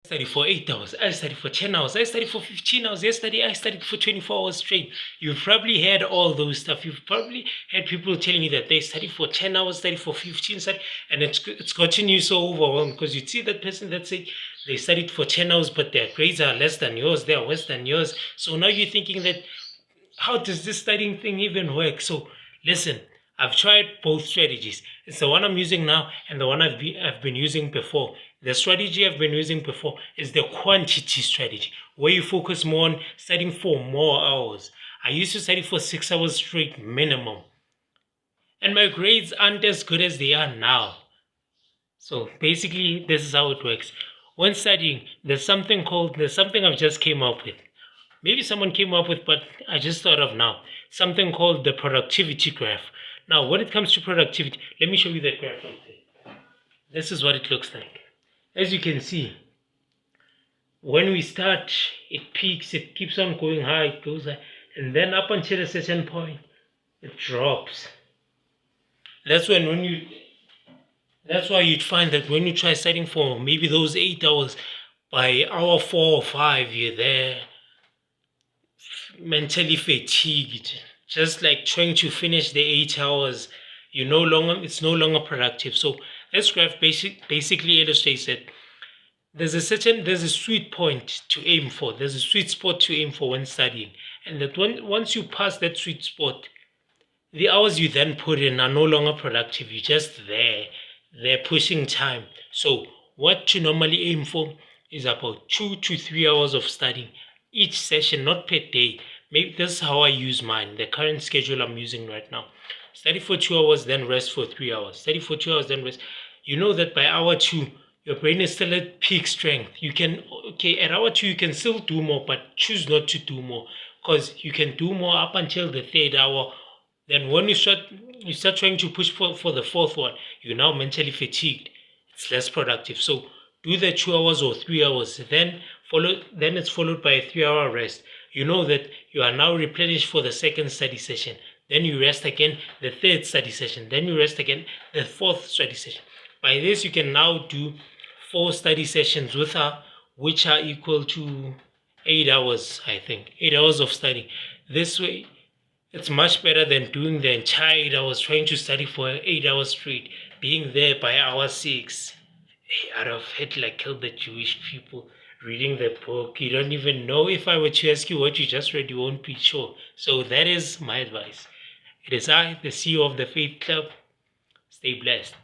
study for 8 hours, I study for 10 hours, I study for 15 hours, yesterday I studied for 24 hours straight. You've probably heard all those stuff. You've probably had people telling you that they study for 10 hours, study for 15, study, and it's gotten you so overwhelmed because you see that person that said they studied for 10 hours, but their grades are less than yours, they are worse than yours. So now you're thinking that, how does this studying thing even work? So listen, I've tried both strategies. It's the one I'm using now and the one I've been using before. The strategy I've been using before is the quantity strategy, where you focus more on studying for more hours. I used to study for 6 hours straight minimum, and my grades aren't as good as they are now. So basically, this is how it works. When studying, there's something I've just came up with. Maybe someone came up with, but I just thought of now. Something called the productivity graph. Now, when it comes to productivity, let me show you that graph. This is what it looks like. As you can see, when we start, it peaks, it keeps on going high, it goes high, and then up until a certain point, it drops. That's why you'd find that when you try studying for maybe those 8 hours, by hour 4 or 5, you're there mentally fatigued, just like trying to finish the 8 hours. It's no longer productive. So this graph basically illustrates that there's a sweet point to aim for. There's a sweet spot to aim for when studying, and that once you pass that sweet spot, the hours you then put in are no longer productive. You're just there. They're pushing time. So what to normally aim for is about 2 to 3 hours of studying each session, not per day. Maybe this is how I use mine, the current schedule I'm using right now. Study for 2 hours, then rest for 3 hours. Study for 2 hours, then rest. You know that by hour 2, your brain is still at peak strength. At hour 2, you can still do more, but choose not to do more, because you can do more up until the third hour. Then when you start trying to push for the fourth one, you're now mentally fatigued. It's less productive. So do the 2 hours or 3 hours, then it's followed by a 3 hour rest. You know that you are now replenished for the second study session. Then you rest again, the third study session. Then you rest again, the fourth study session. By this, you can now do 4 study sessions which are equal to 8 hours, I think. 8 hours of studying. This way, it's much better than doing the entire 8 hours, trying to study for 8 hours straight, being there by hour 6. Adolf Hitler killed the Jewish people. Reading the book, you don't even know. If I were to ask you what you just read, you won't be sure. So that is my advice. It is I, the CEO of the Faith Club. Stay blessed.